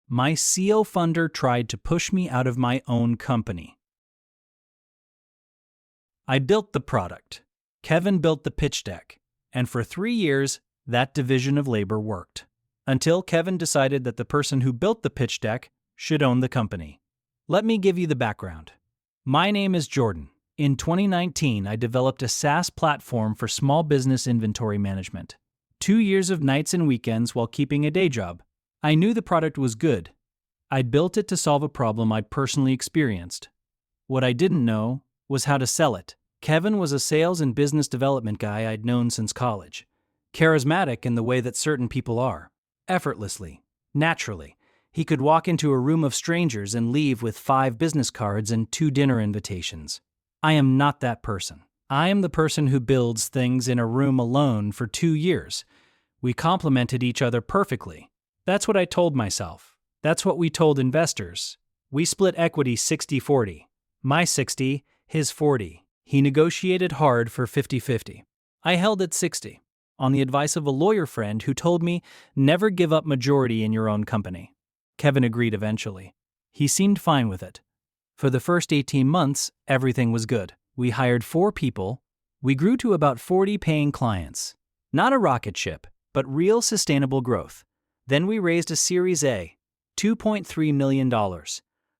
My CEO funder tried to push me out of my own company. I built the product. Kevin built the pitch deck. And for 3 years, that division of labor worked. Until Kevin decided that the person who built the pitch deck should own the company. Let me give you the background. My name is Jordan. In 2019, I developed a SaaS platform for small business inventory management. 2 years of nights and weekends while keeping a day job. I knew the product was good. I'd built it to solve a problem I'd personally experienced. What I didn't know was how to sell it. Kevin was a sales and business development guy I'd known since college. Charismatic in the way that certain people are. Effortlessly. Naturally. He could walk into a room of strangers and leave with 5 business cards and 2 dinner invitations. I am not that person. I am the person who builds things in a room alone for 2 years. We complemented each other perfectly. That's what I told myself. That's what we told investors. We split equity 60-40. My 60, his 40. He negotiated hard for 50-50. I held at 60, on the advice of a lawyer friend who told me, never give up majority in your own company. Kevin agreed eventually. He seemed fine with it. For the first 18 months, everything was good. We hired 4 people. We grew to about 40 paying clients. Not a rocket ship, but real sustainable growth. Then we raised a Series A, $2.3 million.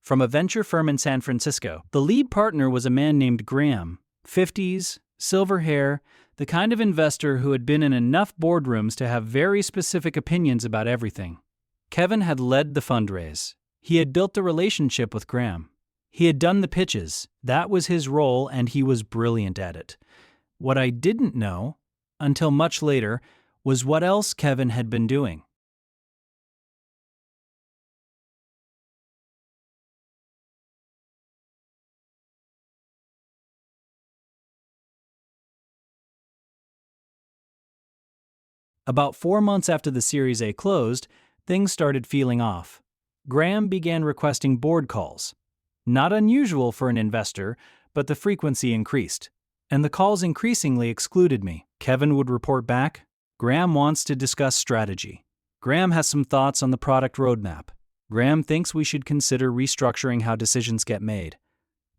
From a venture firm in San Francisco. The lead partner was a man named Graham, 50s, silver hair, the kind of investor who had been in enough boardrooms to have very specific opinions about everything. Kevin had led the fundraise. He had built a relationship with Graham. He had done the pitches. That was his role, and he was brilliant at it. What I didn't know, until much later, was what else Kevin had been doing. About 4 months after the Series A closed, things started feeling off. Graham began requesting board calls. Not unusual for an investor, but the frequency increased. And the calls increasingly excluded me. Kevin would report back, Graham wants to discuss strategy. Graham has some thoughts on the product roadmap. Graham thinks we should consider restructuring how decisions get made.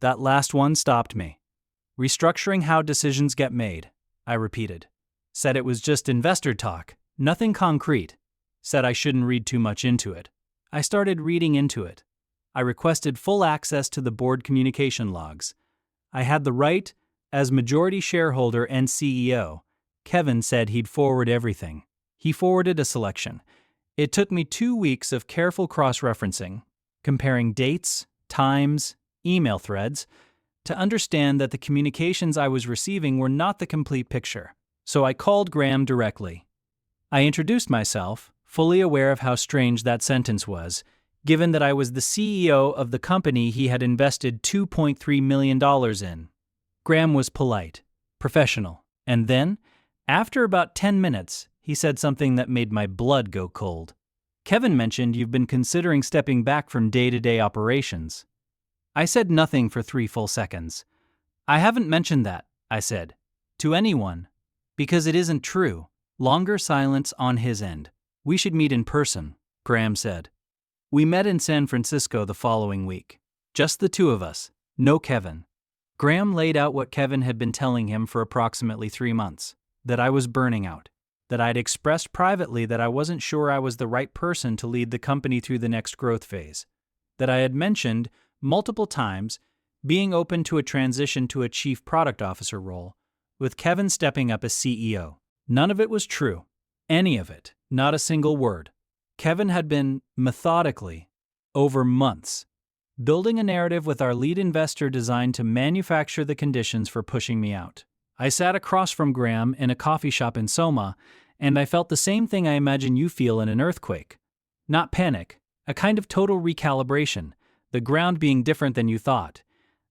That last one stopped me. Restructuring how decisions get made, I repeated. Said it was just investor talk, nothing concrete. Said I shouldn't read too much into it. I started reading into it. I requested full access to the board communication logs. I had the right, as majority shareholder and CEO. Kevin said he'd forward everything. He forwarded a selection. It took me 2 weeks of careful cross-referencing, comparing dates, times, email threads, to understand that the communications I was receiving were not the complete picture. So I called Graham directly. I introduced myself, fully aware of how strange that sentence was, given that I was the CEO of the company he had invested $2.3 million in. Graham was polite, professional, and then, after about 10 minutes, he said something that made my blood go cold. Kevin mentioned you've been considering stepping back from day-to-day operations. I said nothing for 3 full seconds. I haven't mentioned that, I said, to anyone. Because it isn't true. Longer silence on his end. We should meet in person, Graham said. We met in San Francisco the following week. Just the 2 of us. No Kevin. Graham laid out what Kevin had been telling him for approximately 3 months. That I was burning out. That I'd expressed privately that I wasn't sure I was the right person to lead the company through the next growth phase. That I had mentioned, multiple times, being open to a transition to a chief product officer role, with Kevin stepping up as CEO. None of it was true. Any of it. Not a single word. Kevin had been, methodically, over months, building a narrative with our lead investor designed to manufacture the conditions for pushing me out. I sat across from Graham in a coffee shop in Soma, and I felt the same thing I imagine you feel in an earthquake. Not panic, a kind of total recalibration, the ground being different than you thought.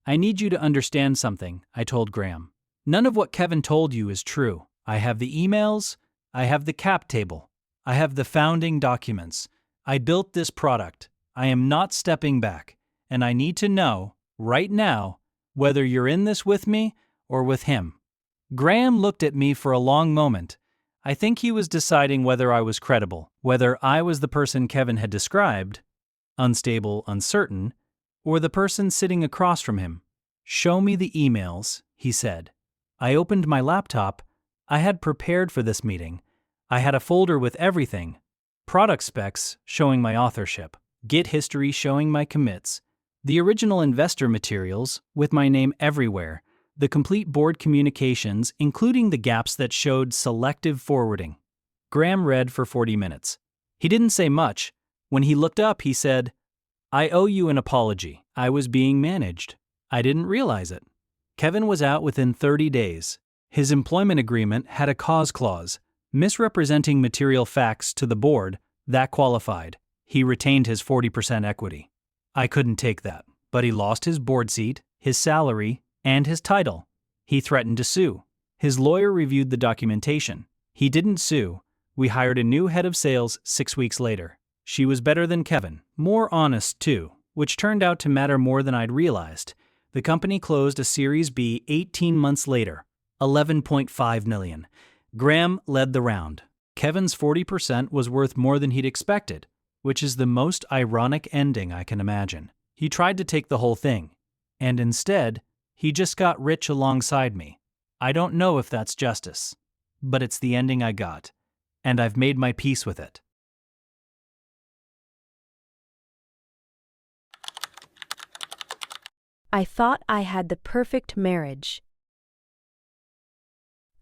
I need you to understand something, I told Graham. None of what Kevin told you is true. I have the emails, I have the cap table, I have the founding documents. I built this product. I am not stepping back, and I need to know, right now, whether you're in this with me or with him. Graham looked at me for a long moment. I think he was deciding whether I was credible, whether I was the person Kevin had described, unstable, uncertain, or the person sitting across from him? "Show me the emails," he said. I opened my laptop. I had prepared for this meeting. I had a folder with everything: product specs showing my authorship, Git history showing my commits, the original investor materials with my name everywhere, the complete board communications, including the gaps that showed selective forwarding. Graham read for 40 minutes. He didn't say much. When he looked up, he said, "I owe you an apology. I was being managed. I didn't realize it." Kevin was out within 30 days. His employment agreement had a cause clause, misrepresenting material facts to the board, that qualified. He retained his 40% equity. I couldn't take that, but he lost his board seat, his salary, and his title. He threatened to sue. His lawyer reviewed the documentation. He didn't sue. We hired a new head of sales 6 weeks later. She was better than Kevin, more honest too, which turned out to matter more than I'd realized. The company closed a Series B 18 months later, $11.5 million. Graham led the round. Kevin's 40% was worth more than he'd expected, which is the most ironic ending I can imagine. He tried to take the whole thing, and instead, he just got rich alongside me. I don't know if that's justice, but it's the ending I got, and I've made my peace with it. I thought I had the perfect marriage.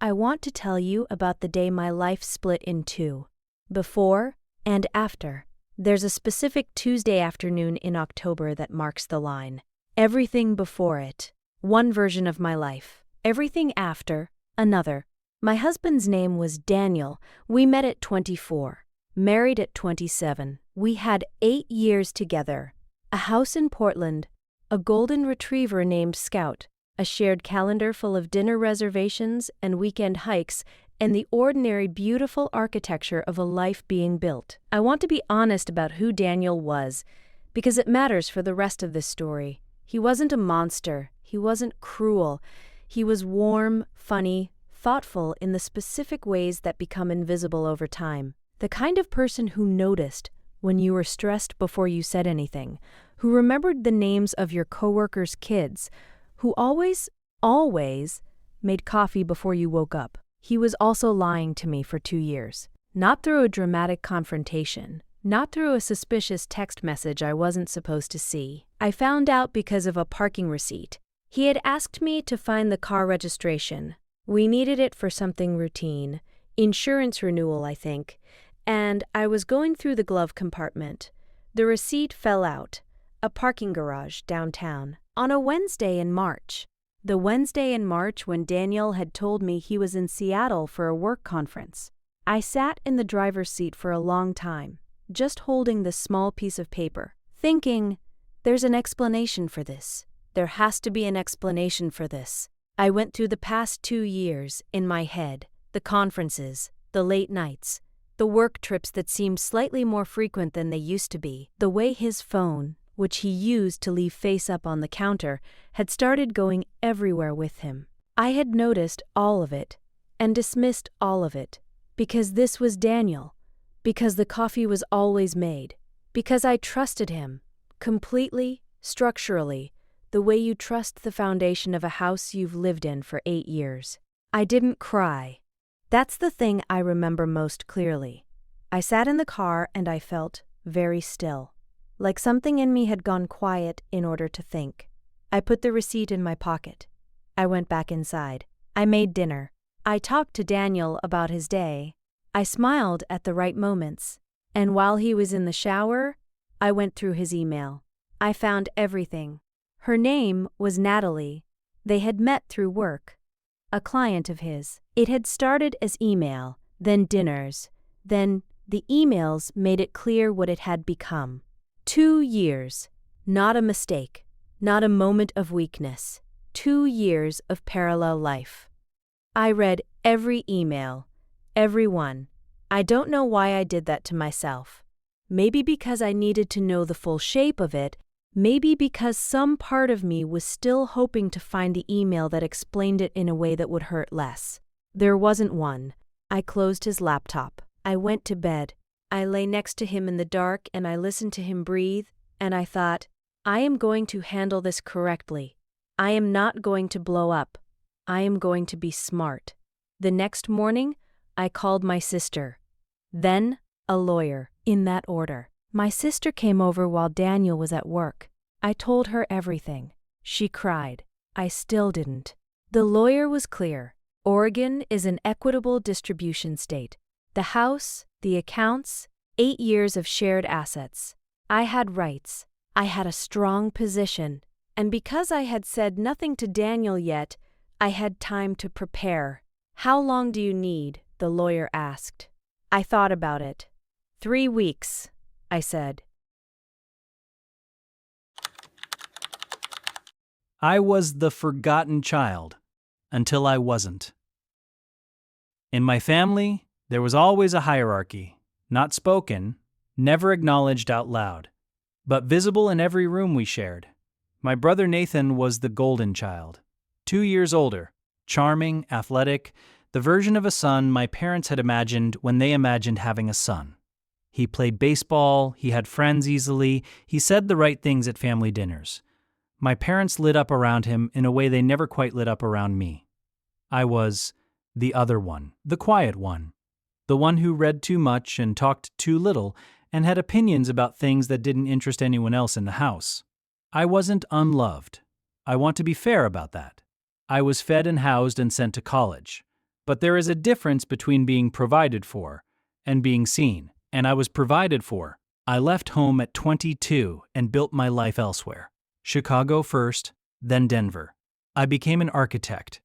I want to tell you about the day my life split in two, before and after. There's a specific Tuesday afternoon in October that marks the line. Everything before it, one version of my life. Everything after, another. My husband's name was Daniel. We met at 24, married at 27. We had 8 years together, a house in Portland, a golden retriever named Scout, a shared calendar full of dinner reservations and weekend hikes, and the ordinary beautiful architecture of a life being built. I want to be honest about who Daniel was, because it matters for the rest of this story. He wasn't a monster. He wasn't cruel. He was warm, funny, thoughtful in the specific ways that become invisible over time. The kind of person who noticed when you were stressed before you said anything, who remembered the names of your coworkers' kids, who always made coffee before you woke up. He was also lying to me for 2 years. Not through a dramatic confrontation, not through a suspicious text message I wasn't supposed to see. I found out because of a parking receipt. He had asked me to find the car registration. We needed it for something routine, insurance renewal, I think, and I was going through the glove compartment. The receipt fell out. A parking garage downtown. On a Wednesday in March. The Wednesday in March when Daniel had told me he was in Seattle for a work conference. I sat in the driver's seat for a long time, just holding this small piece of paper, thinking, there's an explanation for this. There has to be an explanation for this. I went through the past 2 years in my head, the conferences, the late nights, the work trips that seemed slightly more frequent than they used to be, the way his phone, which he used to leave face up on the counter, had started going everywhere with him. I had noticed all of it and dismissed all of it because this was Daniel, because the coffee was always made, because I trusted him completely, structurally, the way you trust the foundation of a house you've lived in for 8 years. I didn't cry. That's the thing I remember most clearly. I sat in the car and I felt very still. Like something in me had gone quiet in order to think. I put the receipt in my pocket. I went back inside. I made dinner. I talked to Daniel about his day. I smiled at the right moments. And while he was in the shower, I went through his email. I found everything. Her name was Natalie. They had met through work. A client of his. It had started as email, then dinners, then the emails made it clear what it had become. 2 years, not a mistake, not a moment of weakness. 2 years of parallel life. I read every email, every one. I don't know why I did that to myself. Maybe because I needed to know the full shape of it, maybe because some part of me was still hoping to find the email that explained it in a way that would hurt less. There wasn't one. I closed his laptop. I went to bed. I lay next to him in the dark and I listened to him breathe, and I thought, I am going to handle this correctly. I am not going to blow up. I am going to be smart. The next morning, I called my sister. Then, a lawyer, in that order. My sister came over while Daniel was at work. I told her everything. She cried. I still didn't. The lawyer was clear. Oregon is an equitable distribution state. The house, the accounts, 8 years of shared assets. I had rights. I had a strong position. And because I had said nothing to Daniel yet, I had time to prepare. How long do you need? The lawyer asked. I thought about it. 3 weeks, I said. I was the forgotten child, until I wasn't. In my family, there was always a hierarchy, not spoken, never acknowledged out loud, but visible in every room we shared. My brother Nathan was the golden child, 2 years older, charming, athletic, the version of a son my parents had imagined when they imagined having a son. He played baseball, he had friends easily, he said the right things at family dinners. My parents lit up around him in a way they never quite lit up around me. I was the other one, the quiet one, the one who read too much and talked too little and had opinions about things that didn't interest anyone else in the house. I wasn't unloved. I want to be fair about that. I was fed and housed and sent to college. But there is a difference between being provided for and being seen, and I was provided for. I left home at 22 and built my life elsewhere. Chicago first, then Denver. I became an architect.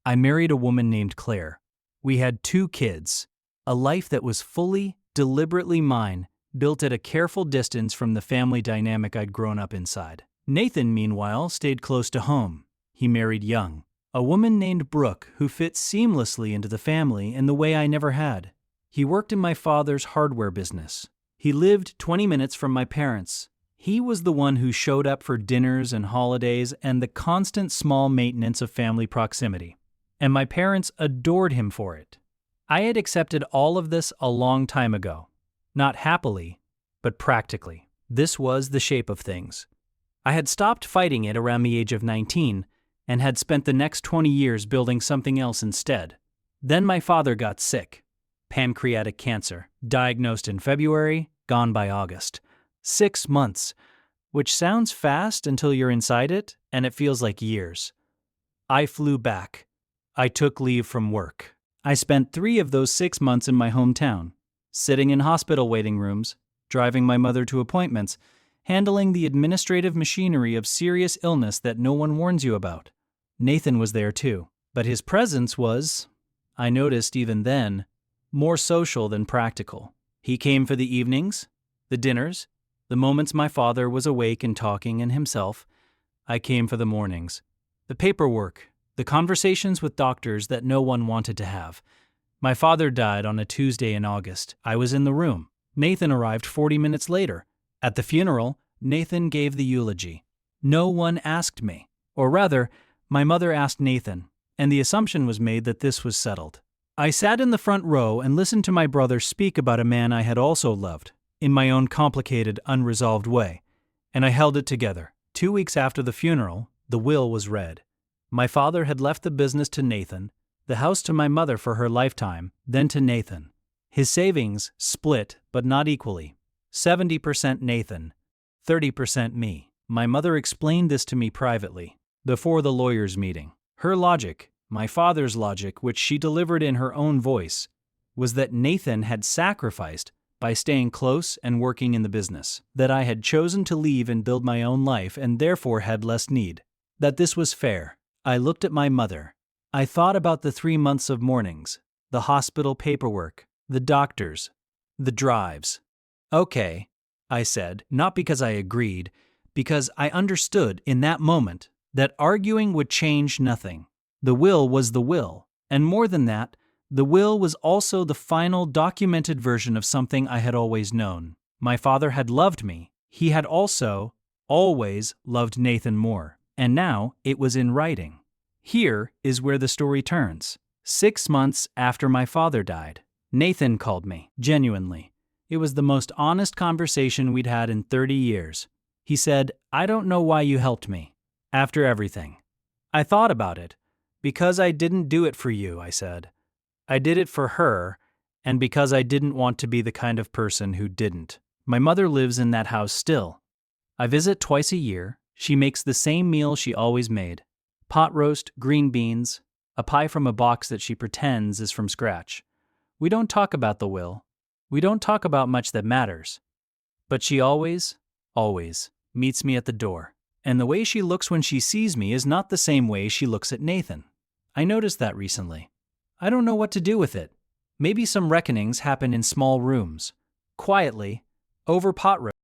I married a woman named Claire. We had 2 kids, a life that was fully, deliberately mine, built at a careful distance from the family dynamic I'd grown up inside. Nathan, meanwhile, stayed close to home. He married young. A woman named Brooke who fit seamlessly into the family in the way I never had. He worked in my father's hardware business. He lived 20 minutes from my parents. He was the one who showed up for dinners and holidays and the constant small maintenance of family proximity. And my parents adored him for it. I had accepted all of this a long time ago. Not happily, but practically. This was the shape of things. I had stopped fighting it around the age of 19 and had spent the next 20 years building something else instead. Then my father got sick. Pancreatic cancer. Diagnosed in February, gone by August. 6 months, which sounds fast until you're inside it, and it feels like years. I flew back. I took leave from work. I spent 3 of those 6 months in my hometown, sitting in hospital waiting rooms, driving my mother to appointments, handling the administrative machinery of serious illness that no one warns you about. Nathan was there too, but his presence was, I noticed even then, more social than practical. He came for the evenings, the dinners, the moments my father was awake and talking and himself. I came for the mornings, the paperwork, the conversations with doctors that no one wanted to have. My father died on a Tuesday in August. I was in the room. Nathan arrived 40 minutes later. At the funeral, Nathan gave the eulogy. No one asked me, or rather, my mother asked Nathan, and the assumption was made that this was settled. I sat in the front row and listened to my brother speak about a man I had also loved, in my own complicated, unresolved way, and I held it together. 2 weeks after the funeral, the will was read. My father had left the business to Nathan, the house to my mother for her lifetime, then to Nathan. His savings split, but not equally. 70% Nathan, 30% me. My mother explained this to me privately, before the lawyers' meeting. Her logic, my father's logic, which she delivered in her own voice, was that Nathan had sacrificed by staying close and working in the business, that I had chosen to leave and build my own life and therefore had less need, that this was fair. I looked at my mother. I thought about the 3 months of mornings, the hospital paperwork, the doctors, the drives. Okay, I said, not because I agreed, because I understood in that moment that arguing would change nothing. The will was the will, and more than that, the will was also the final documented version of something I had always known. My father had loved me. He had also, always, loved Nathan more, and now it was in writing. Here is where the story turns. 6 months after my father died, Nathan called me, genuinely. It was the most honest conversation we'd had in 30 years. He said, "I don't know why you helped me. After everything." I thought about it. "Because I didn't do it for you," I said. "I did it for her, and because I didn't want to be the kind of person who didn't." My mother lives in that house still. I visit twice a year. She makes the same meal she always made: pot roast, green beans, a pie from a box that she pretends is from scratch. We don't talk about the will. We don't talk about much that matters. But she always meets me at the door. And the way she looks when she sees me is not the same way she looks at Nathan. I noticed that recently. I don't know what to do with it. Maybe some reckonings happen in small rooms, quietly, over pot roast.